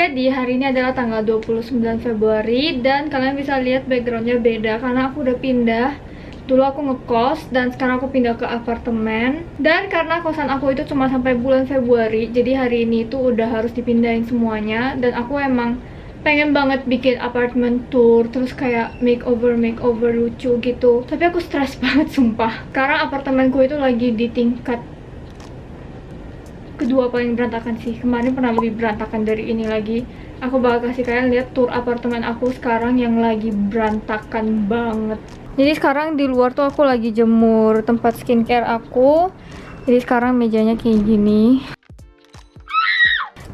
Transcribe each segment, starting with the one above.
Jadi hari ini adalah tanggal 29 Februari dan kalian bisa lihat backgroundnya beda karena aku udah pindah. Dulu aku ngekos dan sekarang aku pindah ke apartemen. Dan karena kosan aku itu cuma sampai bulan Februari, jadi hari ini tuh udah harus dipindahin semuanya. Dan aku emang pengen banget bikin apartemen tour, terus kayak makeover lucu gitu. Tapi aku stres banget sumpah, karena apartemenku itu lagi di tingkat kedua paling berantakan sih. Kemarin pernah lebih berantakan dari ini lagi. Aku bakal kasih kalian lihat tour apartemen aku sekarang yang lagi berantakan banget. Jadi sekarang di luar tuh aku lagi jemur tempat skincare aku. Jadi sekarang mejanya kayak gini.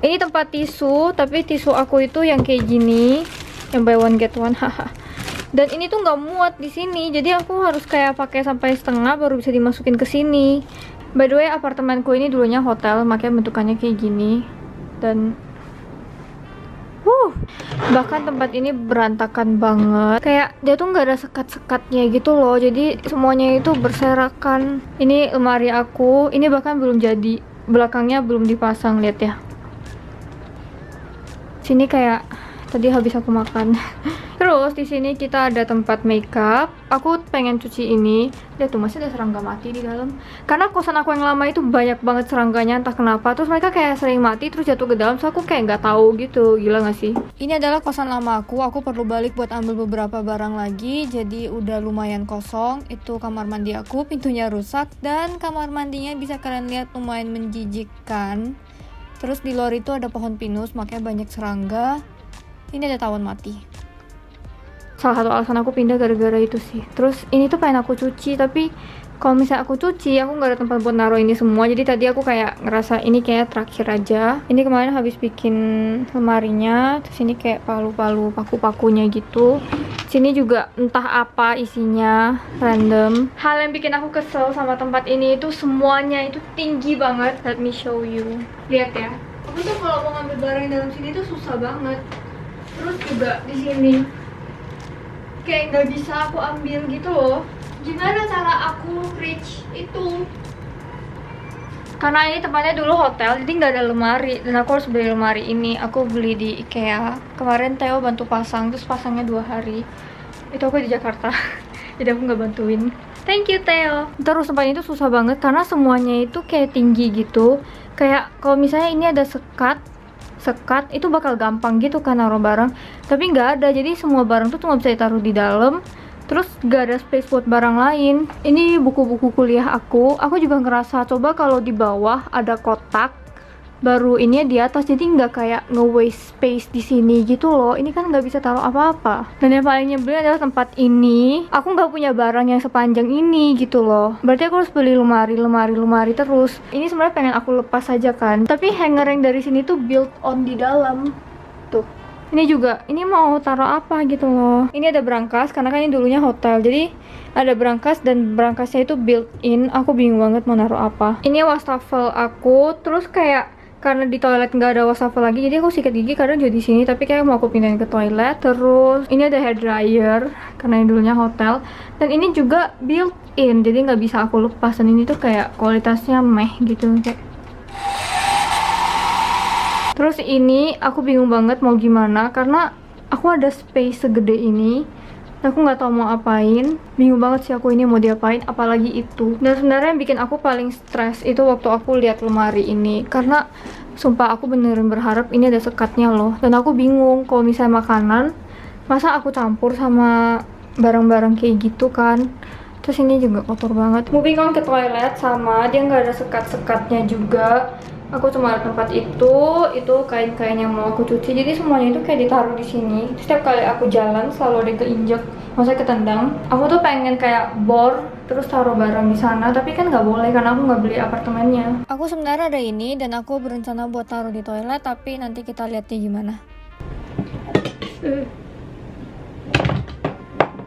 Ini tempat tisu, tapi tisu aku itu yang kayak gini, yang buy one get one, haha. Dan ini tuh nggak muat di sini, jadi aku harus kayak pakai sampai setengah baru bisa dimasukin ke sini. By the way, apartemenku ini dulunya hotel, makanya bentukannya kayak gini. Dan bahkan tempat ini berantakan banget. Kayak dia tuh nggak ada sekat-sekatnya gitu loh. Jadi semuanya itu berserakan. Ini lemari aku, ini bahkan belum jadi. Belakangnya belum dipasang, lihat ya. Sini kayak tadi habis aku makan. Terus di sini kita ada tempat makeup. Aku pengen cuci ini. Lihat tuh masih ada serangga mati di dalam. Karena kosan aku yang lama itu banyak banget serangganya, entah kenapa. Terus mereka kayak sering mati terus jatuh ke dalam. So aku kayak nggak tahu gitu. Gila nggak sih? Ini adalah kosan lama aku. Aku perlu balik buat ambil beberapa barang lagi. Jadi udah lumayan kosong. Itu kamar mandi aku. Pintunya rusak dan kamar mandinya bisa kalian lihat lumayan menjijikkan. Terus di luar itu ada pohon pinus, makanya banyak serangga. Ini ada tawon mati. Salah satu alasan aku pindah gara-gara itu sih. Terus ini tuh pengen aku cuci, tapi kalau misalnya aku cuci, aku nggak ada tempat buat naruh ini semua. Jadi tadi aku kayak ngerasa ini kayak terakhir aja. Ini kemarin habis bikin lemarinya. Terus ini kayak palu-palu, paku-pakunya gitu. Sini juga entah apa isinya, random. Hal yang bikin aku kesel sama tempat ini itu semuanya itu tinggi banget. Let me show you. Lihat ya. Aku tuh kalau mau ngambil barang dalam sini tuh susah banget. Terus juga di sini kayak nggak bisa aku ambil gitu loh. Gimana cara aku reach itu? Karena ini tempatnya dulu hotel, jadi nggak ada lemari. Dan aku harus beli lemari ini. Aku beli di IKEA. Kemarin Theo bantu pasang, terus pasangnya 2 hari. Itu aku di Jakarta. Jadi aku nggak bantuin. Thank you Theo. Terus tempat itu susah banget karena semuanya itu kayak tinggi gitu. Kayak kalau misalnya ini ada sekat itu bakal gampang gitu kan naruh barang, tapi nggak ada. Jadi semua barang tuh cuma bisa ditaruh di dalam, terus nggak ada space buat barang lain. Ini buku-buku kuliah aku juga ngerasa coba kalau di bawah ada kotak baru ini di atas, jadi nggak kayak nge-waste space di sini gitu loh. Ini kan nggak bisa taruh apa-apa. Dan yang paling nyebelin adalah tempat ini aku nggak punya barang yang sepanjang ini gitu loh. Berarti aku harus beli lemari terus. Ini sebenarnya pengen aku lepas aja kan, tapi hanger yang dari sini tuh built on di dalam tuh. Ini juga, ini mau taruh apa gitu loh. Ini ada brankas, karena kan ini dulunya hotel. Jadi ada brankas dan brankasnya itu built in. Aku bingung banget mau naruh apa. Ini wastafel aku, terus kayak karena di toilet nggak ada wastafel lagi, jadi aku sikat gigi karena jadi di sini. Tapi kayak mau aku pindahin ke toilet. Terus ini ada hair dryer karena ini dulunya hotel. Dan ini juga built in, jadi nggak bisa aku lepas. Dan ini tuh kayak kualitasnya meh gitu kayak. Terus ini aku bingung banget mau gimana karena aku ada space segede ini. Aku nggak tahu mau apain. Bingung banget sih aku ini mau diapain, apalagi itu. Dan sebenarnya yang bikin aku paling stres itu waktu aku lihat lemari ini, karena sumpah aku beneran berharap ini ada sekatnya loh. Dan aku bingung kalau misalnya makanan, masa aku campur sama barang-barang kayak gitu kan. Terus ini juga kotor banget. Moving on ke toilet, sama dia nggak ada sekat-sekatnya juga. Aku cuma ada tempat itu kain-kain yang mau aku cuci. Jadi semuanya itu kayak ditaruh di sini. Setiap kali aku jalan selalu ada keinjek, maksudnya ketendang. Aku tuh pengen kayak bor terus taruh barang di sana, tapi kan nggak boleh karena aku nggak beli apartemennya. Aku sebenarnya ada ini dan aku berencana buat taruh di toilet, tapi nanti kita lihatnya gimana.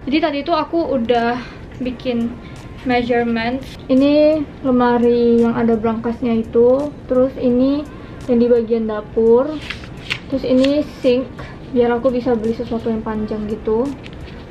Jadi tadi itu aku udah bikin measurement. Ini lemari yang ada brankasnya itu, terus ini yang di bagian dapur, terus ini sink biar aku bisa beli sesuatu yang panjang gitu.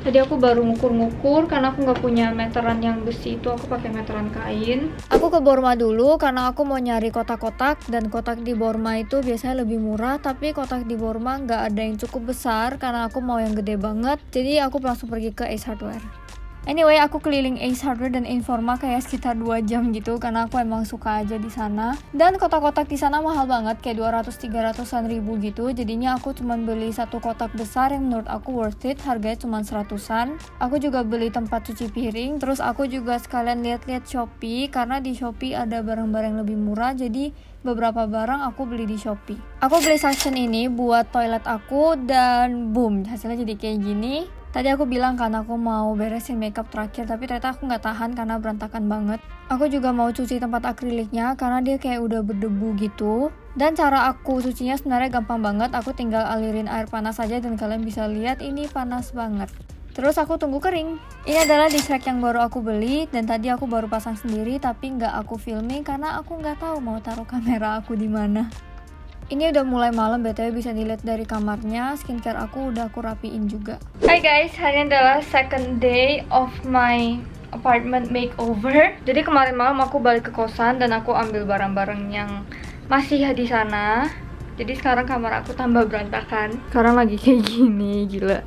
Tadi aku baru ngukur-ngukur karena aku nggak punya meteran yang besi itu, aku pakai meteran kain. Aku ke Borma dulu karena aku mau nyari kotak-kotak, dan kotak di Borma itu biasanya lebih murah, tapi kotak di Borma nggak ada yang cukup besar karena aku mau yang gede banget. Jadi aku langsung pergi ke Ace Hardware. Anyway, aku keliling Ace Hardware dan Informa kayak sekitar 2 jam gitu karena aku emang suka aja di sana. Dan kotak-kotak di sana mahal banget, kayak 200-300an ribu gitu. Jadinya aku cuma beli satu kotak besar yang menurut aku worth it, harganya cuma 100an. Aku juga beli tempat cuci piring, terus aku juga sekalian lihat-lihat Shopee karena di Shopee ada barang-barang yang lebih murah. Jadi beberapa barang aku beli di Shopee. Aku beli suction ini buat toilet aku dan boom, hasilnya jadi kayak gini. Tadi aku bilang kan aku mau beresin makeup terakhir, tapi ternyata aku nggak tahan karena berantakan banget. Aku juga mau cuci tempat akriliknya karena dia kayak udah berdebu gitu. Dan cara aku cucinya sebenarnya gampang banget, aku tinggal alirin air panas aja dan kalian bisa lihat ini panas banget. Terus aku tunggu kering. Ini adalah dish rack yang baru aku beli dan tadi aku baru pasang sendiri tapi nggak aku filming karena aku nggak tahu mau taruh kamera aku di mana. Ini udah mulai malam, BTW bisa dilihat dari kamarnya, skincare aku udah aku rapiin juga. Hai guys, hari ini adalah second day of my apartment makeover. Jadi kemarin malam aku balik ke kosan dan aku ambil barang-barang yang masih di sana. Jadi sekarang kamar aku tambah berantakan. Sekarang lagi kayak gini, gila.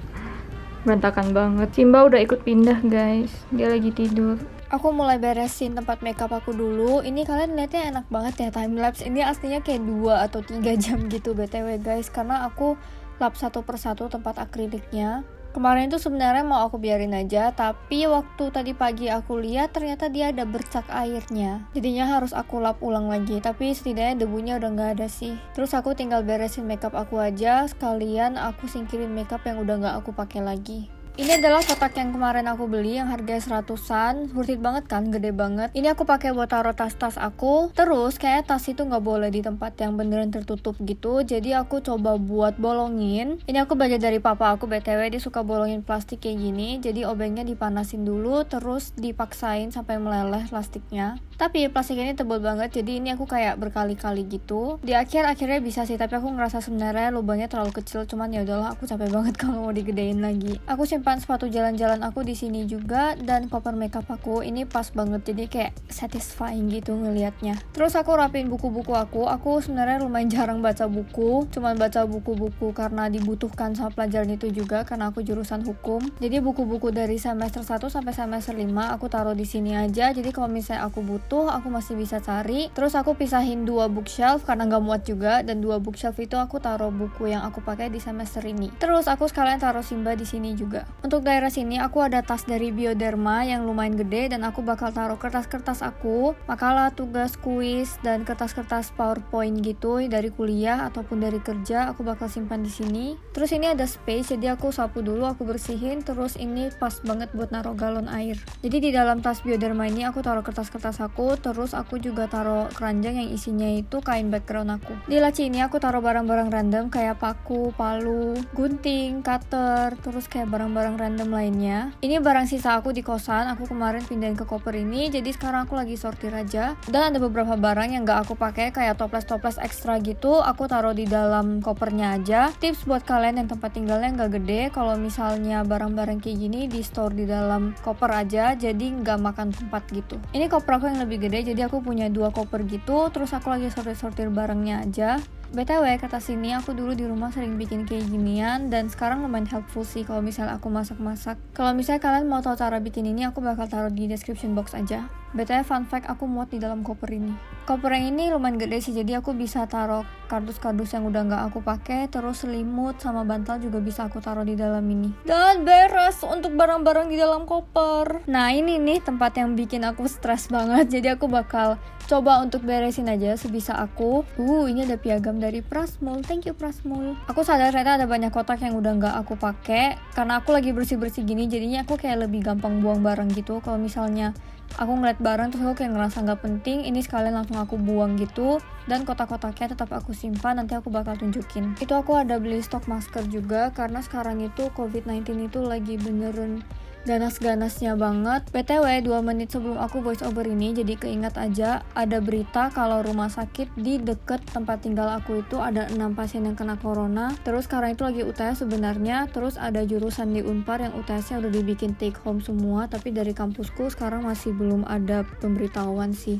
Berantakan banget. Simba udah ikut pindah guys, dia lagi tidur. Aku mulai beresin tempat makeup aku dulu. Ini kalian lihatnya enak banget ya, timelapse. Ini aslinya kayak 2 atau 3 jam gitu BTW guys, karena aku lap satu persatu tempat akriliknya. Kemarin itu sebenarnya mau aku biarin aja, tapi waktu tadi pagi aku lihat ternyata dia ada bercak airnya. Jadinya harus aku lap ulang lagi, tapi setidaknya debunya udah nggak ada sih. Terus aku tinggal beresin makeup aku aja, sekalian aku singkirin makeup yang udah nggak aku pakai lagi. Ini adalah kotak yang kemarin aku beli yang harganya 100an, worth it banget kan, gede banget. Ini aku pakai buat taruh tas-tas aku. Terus kayak tas itu nggak boleh di tempat yang beneran tertutup gitu, jadi aku coba buat bolongin. Ini aku belajar dari papa aku BTW, dia suka bolongin plastik kayak gini. Jadi obengnya dipanasin dulu, terus dipaksain sampai meleleh plastiknya. Tapi plastik ini tebal banget, jadi ini aku kayak berkali-kali gitu. Di akhirnya bisa sih, tapi aku ngerasa sebenarnya lubangnya terlalu kecil. Cuman ya udahlah, aku capek banget kalau mau digedein lagi. Aku simpan sepatu jalan-jalan aku di sini juga, dan koper makeup aku ini pas banget, jadi kayak satisfying gitu ngelihatnya. Terus aku rapiin buku-buku aku. Aku sebenarnya lumayan jarang baca buku, cuman baca buku-buku karena dibutuhkan sama pelajaran itu juga, karena aku jurusan hukum. Jadi buku-buku dari semester 1 sampai semester 5 aku taruh di sini aja. Jadi kalau misalnya aku butuh, aku masih bisa cari. Terus aku pisahin 2 bookshelf karena nggak muat juga, dan 2 bookshelf itu aku taruh buku yang aku pakai di semester ini. Terus aku sekalian taruh Simba di sini juga. Untuk daerah sini aku ada tas dari Bioderma yang lumayan gede, dan aku bakal taruh kertas-kertas aku, makalah, tugas, kuis, dan kertas-kertas PowerPoint gitu dari kuliah ataupun dari kerja. Aku bakal simpan di sini. Terus ini ada space, jadi aku sapu dulu, aku bersihin. Terus ini pas banget buat naruh galon air. Jadi di dalam tas Bioderma ini aku taruh kertas-kertas aku. Terus aku juga taruh keranjang yang isinya itu kain background aku. Di laci ini aku taruh barang-barang random kayak paku, palu, gunting, cutter, terus kayak barang-barang random lainnya. Ini barang sisa aku di kosan, aku kemarin pindahin ke koper ini, jadi sekarang aku lagi sortir aja. Dan ada beberapa barang yang gak aku pakai kayak toples-toples ekstra gitu, aku taruh di dalam kopernya aja. Tips buat kalian yang tempat tinggalnya gak gede, kalau misalnya barang-barang kayak gini di store di dalam koper aja, jadi gak makan tempat gitu. Ini koper aku yang lebih gede, jadi aku punya 2 koper gitu. Terus aku lagi sortir-sortir barangnya aja. BTW, kata sini aku dulu di rumah sering bikin kayak ginian, dan sekarang lumayan helpful sih kalau misalnya aku masak-masak. Kalau misalnya kalian mau tahu cara bikin ini, aku bakal taruh di description box aja. BTW, fun fact, aku muat di dalam koper ini. Koper yang ini lumayan gede sih, jadi aku bisa taruh kardus-kardus yang udah nggak aku pakai, terus selimut sama bantal juga bisa aku taruh di dalam ini. Dan beres untuk barang-barang di dalam koper. Nah, ini nih tempat yang bikin aku stres banget, jadi aku bakal coba untuk beresin aja sebisa aku. Ini ada piagam dari Prasmul, thank you Prasmul. Aku sadar ternyata ada banyak kotak yang udah nggak aku pakai, karena aku lagi bersih-bersih gini, jadinya aku kayak lebih gampang buang barang gitu. Kalau misalnya aku ngeliat barang terus aku kayak ngerasa nggak penting, ini sekalian langsung aku buang gitu. Dan kotak-kotaknya tetap aku simpan, nanti aku bakal tunjukin. Itu aku ada beli stok masker juga, karena sekarang itu COVID-19 itu lagi beneran ganas-ganasnya banget. BTW 2 menit sebelum aku voice over ini jadi keingat aja ada berita kalau rumah sakit di deket tempat tinggal aku itu ada 6 pasien yang kena corona. Terus sekarang itu lagi UTS sebenarnya. Terus ada jurusan di Unpar yang UTS-nya udah dibikin take home semua, tapi dari kampusku sekarang masih belum ada pemberitahuan sih.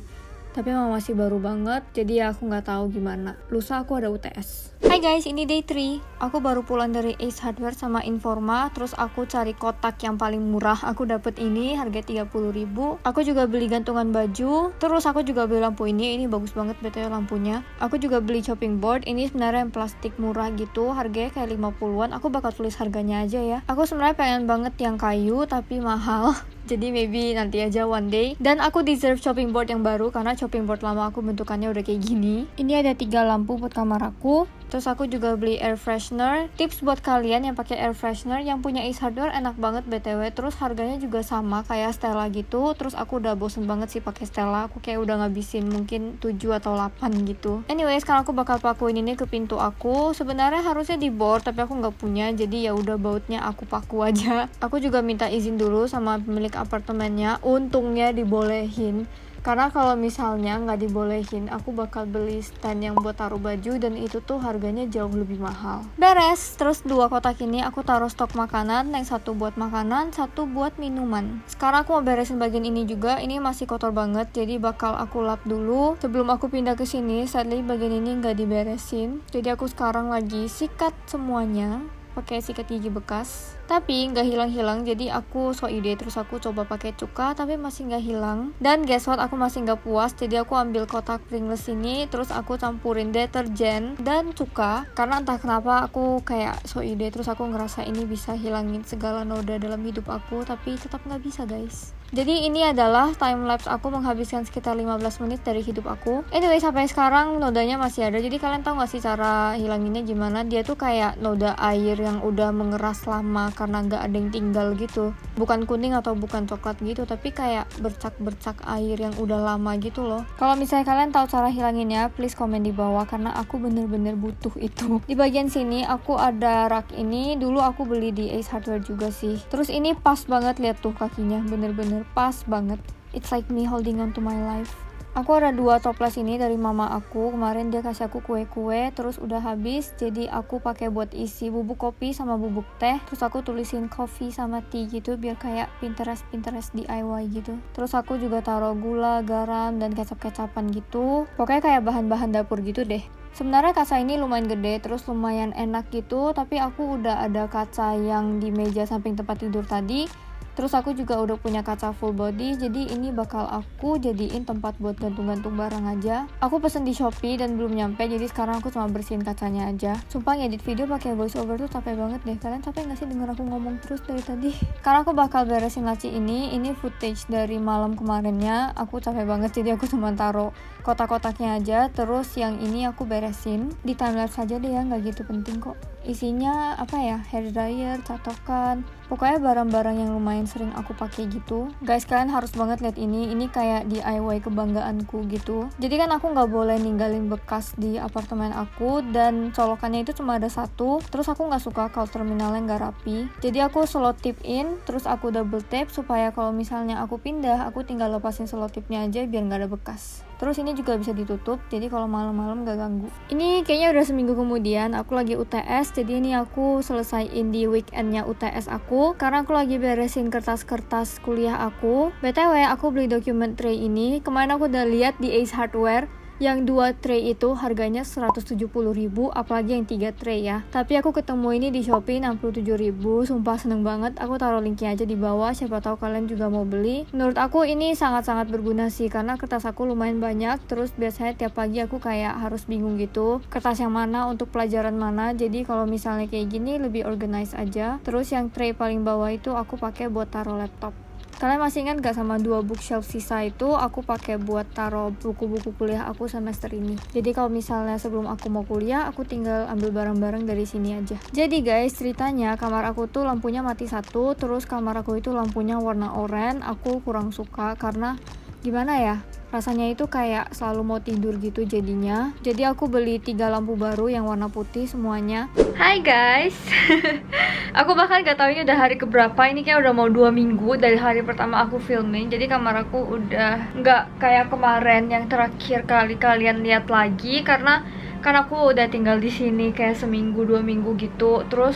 Tapi emang masih baru banget, jadi ya aku nggak tahu gimana. Lusa aku ada UTS. Hai guys, ini day 3. Aku baru pulang dari Ace Hardware sama Informa. Terus aku cari kotak yang paling murah. Aku dapet ini harga 30.000. Aku juga beli gantungan baju. Terus aku juga beli lampu ini bagus banget BTW lampunya. Aku juga beli chopping board. Ini sebenarnya yang plastik murah gitu, harganya kayak 50-an. Aku bakal tulis harganya aja ya. Aku sebenarnya pengen banget yang kayu tapi mahal. Jadi maybe nanti aja one day. Dan aku deserve chopping board yang baru karena chopping board lama aku bentukannya udah kayak gini. Ini ada 3 lampu buat kamar aku. Terus aku juga beli air freshener. Tips buat kalian yang pakai air freshener, yang punya Ace Hardware enak banget BTW. Terus harganya juga sama kayak Stella gitu. Terus aku udah bosen banget sih pakai Stella. Aku kayak udah ngabisin mungkin 7 atau 8 gitu. Anyway, sekarang aku bakal pakuin ini ke pintu aku. Sebenarnya harusnya di board tapi aku nggak punya. Jadi ya udah bautnya aku paku aja. Aku juga minta izin dulu sama pemilik apartemennya. Untungnya dibolehin. Karena kalau misalnya nggak dibolehin, aku bakal beli stand yang buat taruh baju dan itu tuh harganya jauh lebih mahal. Beres. Terus 2 kotak ini aku taruh stok makanan, yang satu buat makanan, satu buat minuman. Sekarang aku mau beresin bagian ini juga. Ini masih kotor banget, jadi bakal aku lap dulu sebelum aku pindah ke sini. Sadly bagian ini nggak diberesin, jadi aku sekarang lagi sikat semuanya pakai sikat gigi bekas, tapi nggak hilang-hilang. Jadi aku so ide, terus aku coba pakai cuka tapi masih nggak hilang. Dan guess what, aku masih nggak puas, jadi aku ambil kotak Pringles ini, terus aku campurin deterjen dan cuka. Karena entah kenapa aku kayak so ide, terus aku ngerasa ini bisa hilangin segala noda dalam hidup aku, tapi tetap nggak bisa guys. Jadi ini adalah time lapse aku menghabiskan sekitar 15 menit dari hidup aku. Anyway, sampai sekarang nodanya masih ada. Jadi kalian tahu gak sih cara hilanginnya gimana? Dia tuh kayak noda air yang udah mengeras lama karena gak ada yang tinggal gitu. Bukan kuning atau bukan coklat gitu, tapi kayak bercak-bercak air yang udah lama gitu loh. Kalau misalnya kalian tahu cara hilanginnya, please komen di bawah karena aku bener-bener butuh itu. Di bagian sini aku ada rak ini. Dulu aku beli di Ace Hardware juga sih. Terus ini pas banget, lihat tuh kakinya, bener-bener pas banget. It's like me holding on to my life. Aku ada 2 toples ini dari mama aku. Kemarin dia kasih aku kue-kue, terus udah habis. Jadi aku pakai buat isi bubuk kopi sama bubuk teh. Terus aku tulisin coffee sama tea gitu biar kayak Pinterest DIY gitu. Terus aku juga taruh gula, garam, dan kecap-kecapan gitu. Pokoknya kayak bahan-bahan dapur gitu deh. Sebenarnya kaca ini lumayan gede, terus lumayan enak gitu. Tapi aku udah ada kaca yang di meja samping tempat tidur tadi. Terus aku juga udah punya kaca full body, jadi ini bakal aku jadiin tempat buat gantung-gantung barang aja. Aku pesen di Shopee dan belum nyampe, jadi sekarang aku cuma bersihin kacanya aja. Sumpah ngedit video pakai voice over tuh capek banget deh. Kalian capek gak sih denger aku ngomong terus dari tadi? Karena aku bakal beresin laci ini footage dari malam kemarinnya. Aku capek banget, jadi aku cuma taruh kotak-kotaknya aja. Terus yang ini aku beresin di timelapse aja deh ya, nggak gitu penting kok. Isinya apa ya, hair dryer, catokan, pokoknya barang-barang yang lumayan sering aku pakai gitu. Guys, kalian harus banget lihat ini kayak DIY kebanggaanku gitu. Jadi kan aku nggak boleh ninggalin bekas di apartemen aku, dan colokannya itu cuma ada 1. Terus aku nggak suka kalau terminalnya nggak rapi, jadi aku selotip in, terus aku double tape supaya kalau misalnya aku pindah, aku tinggal lepasin selotipnya aja biar nggak ada bekas. Terus ini juga bisa ditutup, jadi kalau malam-malam gak ganggu. Ini kayaknya udah seminggu kemudian, aku lagi UTS, jadi ini aku selesaiin di weekendnya UTS aku, karena aku lagi beresin kertas-kertas kuliah aku. BTW, aku beli document tray ini, kemarin aku udah lihat di Ace Hardware, yang 2 tray itu harganya 170.000, apalagi yang 3 tray ya. Tapi aku ketemu ini di Shopee 67.000, sumpah seneng banget. Aku taruh linknya aja di bawah, siapa tahu kalian juga mau beli. Menurut aku ini sangat-sangat berguna sih, karena kertas aku lumayan banyak. Terus biasanya tiap pagi aku kayak harus bingung gitu, kertas yang mana untuk pelajaran mana. Jadi kalau misalnya kayak gini lebih organize aja. Terus yang tray paling bawah itu aku pakai buat taruh laptop. Kalian masih ingat gak sama 2 bookshelf sisa itu aku pakai buat taruh buku-buku kuliah aku semester ini. Jadi kalau misalnya sebelum aku mau kuliah, aku tinggal ambil barang-barang dari sini aja. Jadi guys, ceritanya kamar aku tuh lampunya mati 1, terus kamar aku itu lampunya warna oranye. Aku kurang suka karena gimana ya, rasanya itu kayak selalu mau tidur gitu jadinya. Jadi aku beli 3 lampu baru yang warna putih semuanya. Hai guys. Aku bahkan gak tahu ini udah hari keberapa. Ini kayak udah mau 2 minggu dari hari pertama aku filming. Jadi kamar aku udah nggak kayak kemarin yang terakhir kali kalian lihat lagi, karena kan aku udah tinggal di sini kayak seminggu 2 minggu gitu. Terus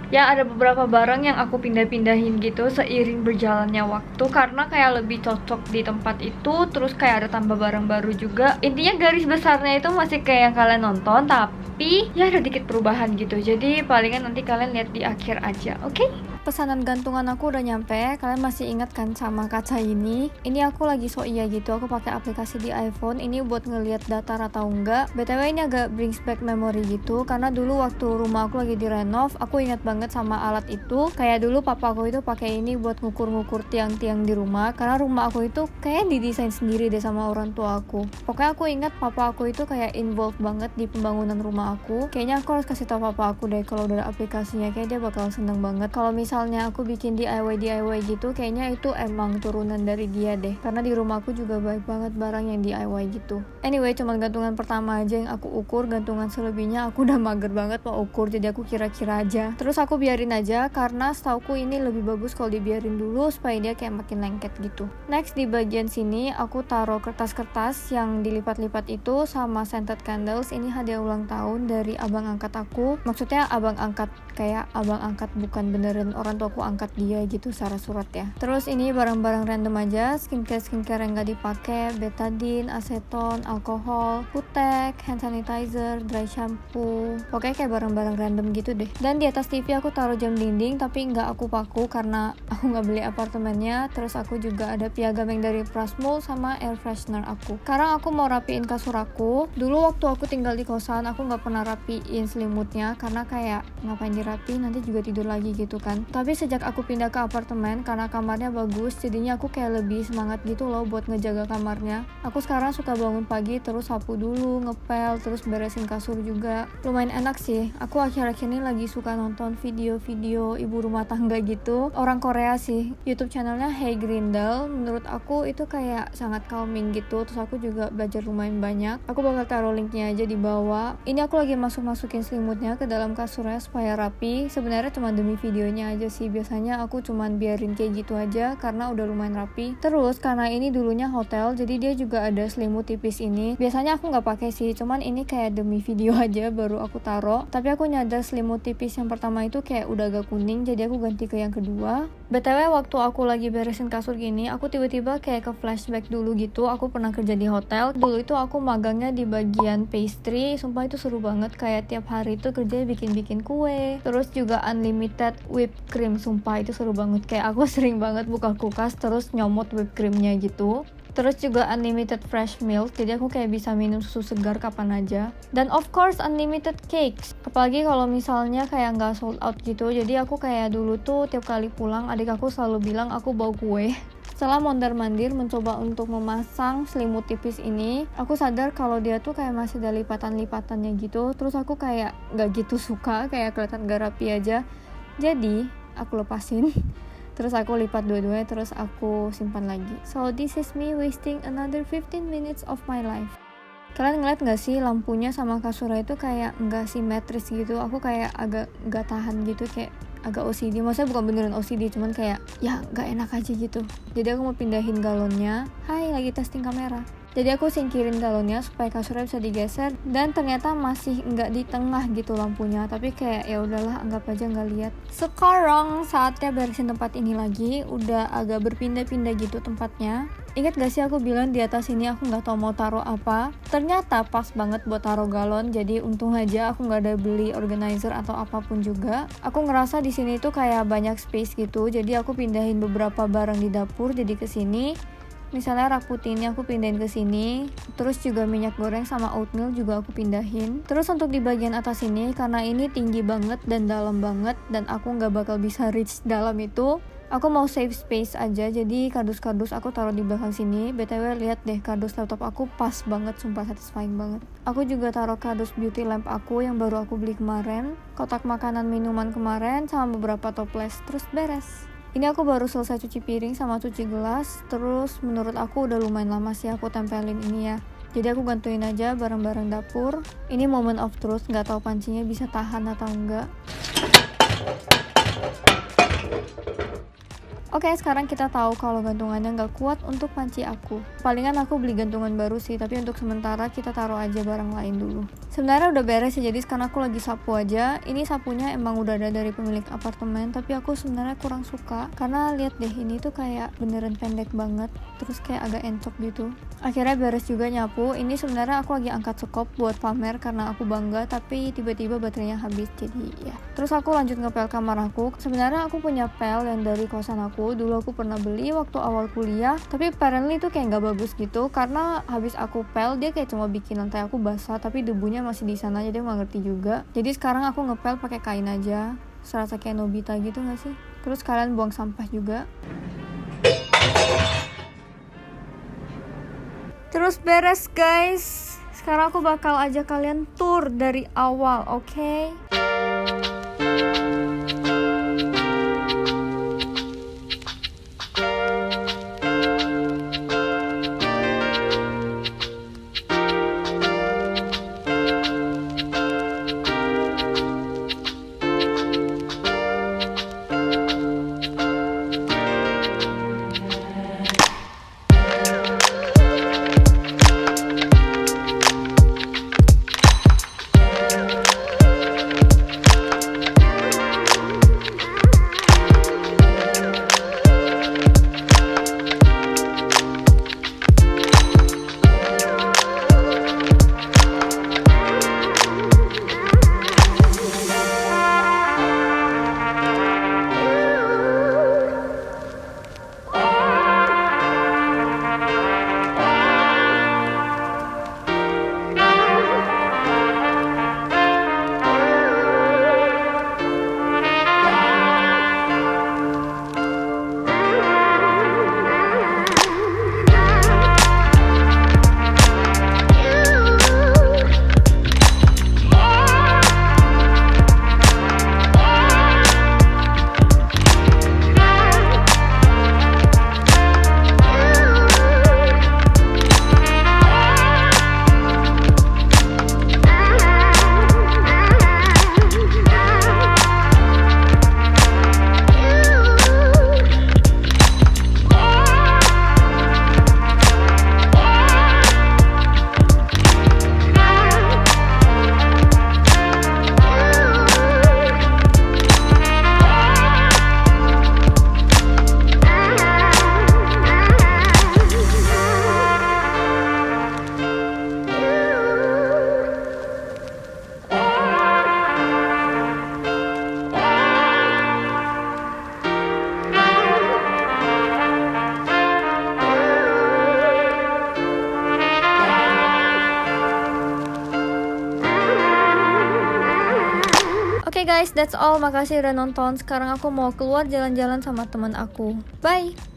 ya ada beberapa barang yang aku pindah-pindahin gitu seiring berjalannya waktu, karena kayak lebih cocok di tempat itu. Terus kayak ada tambah barang baru juga. Intinya garis besarnya itu masih kayak yang kalian nonton, tapi ya ada dikit perubahan gitu. Jadi palingan nanti kalian lihat di akhir aja, oke? Pesanan gantungan aku udah nyampe. Kalian masih ingat kan sama kaca ini? Ini aku lagi so iya gitu, aku pakai aplikasi di iPhone ini buat ngelihat datar atau enggak. BTW ini agak brings back memory gitu, karena dulu waktu rumah aku lagi direnov, aku ingat banget sama alat itu. Kayak dulu papa aku itu pakai ini buat ngukur-ngukur tiang-tiang di rumah, karena rumah aku itu kayak didesain sendiri deh sama orang tua aku. Pokoknya aku ingat papa aku itu kayak involved banget di pembangunan rumah aku. Kayaknya aku harus kasih tahu papa aku deh kalau udah ada aplikasinya, kayak dia bakal seneng banget. Kalau misalnya aku bikin DIY gitu, kayaknya itu emang turunan dari dia deh, karena di rumah aku juga banyak banget barang yang DIY gitu. Anyway, cuman gantungan pertama aja yang aku ukur. Gantungan selebihnya aku udah mager banget mau ukur, jadi aku kira-kira aja. Terus aku biarin aja, karena setauku ini lebih bagus kalau dibiarin dulu supaya dia kayak makin lengket gitu. Next, di bagian sini aku taruh kertas-kertas yang dilipat-lipat itu sama scented candles. Ini hadiah ulang tahun dari abang angkat aku. Maksudnya abang angkat kayak abang angkat, bukan beneran orang tua aku angkat dia gitu secara surat ya. Terus ini barang-barang random aja, skincare yang gak dipakai, betadine, aseton, alkohol, kutek, hand sanitizer, dry shampoo. Pokoknya kayak barang-barang random gitu deh. Dan di atas TV aku taruh jam dinding, tapi nggak aku paku karena aku nggak beli apartemennya. Terus aku juga ada piagam yang dari Prasmul sama air freshener aku. Sekarang aku mau rapiin kasur aku. Dulu waktu aku tinggal di kosan, aku nggak pernah rapiin selimutnya karena kayak ngapain dirapiin, nanti juga tidur lagi gitu kan. Tapi sejak aku pindah ke apartemen, karena kamarnya bagus, jadinya aku kayak lebih semangat gitu loh buat ngejaga kamarnya. Aku sekarang suka bangun pagi terus sapu dulu, ngepel, terus beresin kasur juga. Lumayan enak sih. Aku akhir-akhir ini lagi suka nonton video-video ibu rumah tangga gitu, orang Korea sih. YouTube channelnya Hey Grindel. Menurut aku itu kayak sangat calming gitu. Terus aku juga belajar lumayan banyak. Aku bakal taruh linknya aja di bawah. Ini aku lagi masukin selimutnya ke dalam kasurnya supaya rapi. Sebenarnya cuma demi videonya aja sih. Biasanya aku cuman biarin kayak gitu aja karena udah lumayan rapi. Terus karena ini dulunya hotel, jadi dia juga ada selimut tipis ini. Biasanya aku nggak pakai sih, cuman ini kayak demi video aja baru aku taruh. Tapi aku nyadar selimut tipis yang pertama itu kayak udah agak kuning, jadi aku ganti ke yang kedua. BTW waktu aku lagi beresin kasur gini, aku tiba-tiba kayak ke flashback dulu gitu. Aku pernah kerja di hotel. Dulu itu aku magangnya di bagian pastry. Sumpah itu seru banget, kayak tiap hari itu kerja bikin-bikin kue. Terus juga unlimited whipped cream. Sumpah itu seru banget, kayak aku sering banget buka kulkas terus nyomot whipped creamnya gitu. Terus juga unlimited fresh milk, jadi aku kayak bisa minum susu segar kapan aja. Dan of course unlimited cakes, apalagi kalau misalnya kayak nggak sold out gitu. Jadi aku kayak dulu tuh tiap kali pulang adik aku selalu bilang aku bawa kue. Setelah mondar-mandir mencoba untuk memasang selimut tipis ini, aku sadar kalau dia tuh kayak masih ada lipatan-lipatannya gitu. Terus aku kayak nggak gitu suka, kayak kelihatan gak rapi aja. Jadi aku lepasin. Terus aku lipat dua-duanya, terus aku simpan lagi. So this is me wasting another 15 minutes of my life. Kalian ngeliat gak sih lampunya sama kasurnya itu kayak gak simetris gitu. Aku kayak agak gak tahan gitu, kayak agak OCD. Maksudnya bukan beneran OCD, cuman kayak ya gak enak aja gitu. Jadi aku mau pindahin galonnya. Hai, lagi testing kamera. Jadi aku singkirin galonnya supaya kasurnya bisa digeser, dan ternyata masih nggak di tengah gitu lampunya. Tapi kayak ya udahlah, anggap aja nggak lihat. Sekarang saatnya beresin tempat ini lagi. Udah agak berpindah-pindah gitu tempatnya. Ingat gak sih aku bilang di atas ini aku nggak tahu mau taruh apa? Ternyata pas banget buat taruh galon. Jadi untung aja aku nggak ada beli organizer atau apapun juga. Aku ngerasa di sini tuh kayak banyak space gitu. Jadi aku pindahin beberapa barang di dapur jadi ke sini. Misalnya rak putih ini aku pindahin ke sini, terus juga minyak goreng sama oatmeal juga aku pindahin. Terus untuk di bagian atas ini, karena ini tinggi banget dan dalam banget, dan aku nggak bakal bisa reach dalam itu, aku mau save space aja. Jadi kardus-kardus aku taruh di belakang sini. BTW lihat deh, kardus laptop aku pas banget, sumpah satisfying banget. Aku juga taruh kardus beauty lamp aku yang baru aku beli kemarin, kotak makanan minuman kemarin, sama beberapa toples. Terus beres. Ini aku baru selesai cuci piring sama cuci gelas. Terus menurut aku udah lumayan lama sih aku tempelin ini ya. Jadi aku gantuin aja barang-barang dapur. Ini moment of truth, nggak tahu pancinya bisa tahan atau enggak. Oke, sekarang kita tahu kalau gantungannya nggak kuat untuk panci aku. Palingan aku beli gantungan baru sih, tapi untuk sementara kita taruh aja barang lain dulu. Sebenarnya udah beres ya, jadi sekarang aku lagi sapu aja. Ini sapunya emang udah ada dari pemilik apartemen, tapi aku sebenarnya kurang suka karena lihat deh, ini tuh kayak beneran pendek banget, terus kayak agak encok gitu. Akhirnya beres juga nyapu. Ini sebenarnya aku lagi angkat sekop buat pamer karena aku bangga, tapi tiba-tiba baterainya habis, jadi ya. Terus aku lanjut ngepel kamar aku. Sebenarnya aku punya pel yang dari kosan aku. Dulu aku pernah beli waktu awal kuliah, tapi apparently itu kayak nggak bagus gitu karena habis aku pel dia kayak cuma bikin lantai aku basah, tapi debunya masih di sana, jadi aku nggak ngerti juga. Jadi sekarang aku ngepel pakai kain aja, serasa kayak Nobita gitu nggak sih? Terus kalian buang sampah juga. Terus beres guys. Sekarang aku bakal ajak kalian tour dari awal, oke? Oke guys, that's all. Makasih udah nonton. Sekarang aku mau keluar jalan-jalan sama temen aku. Bye!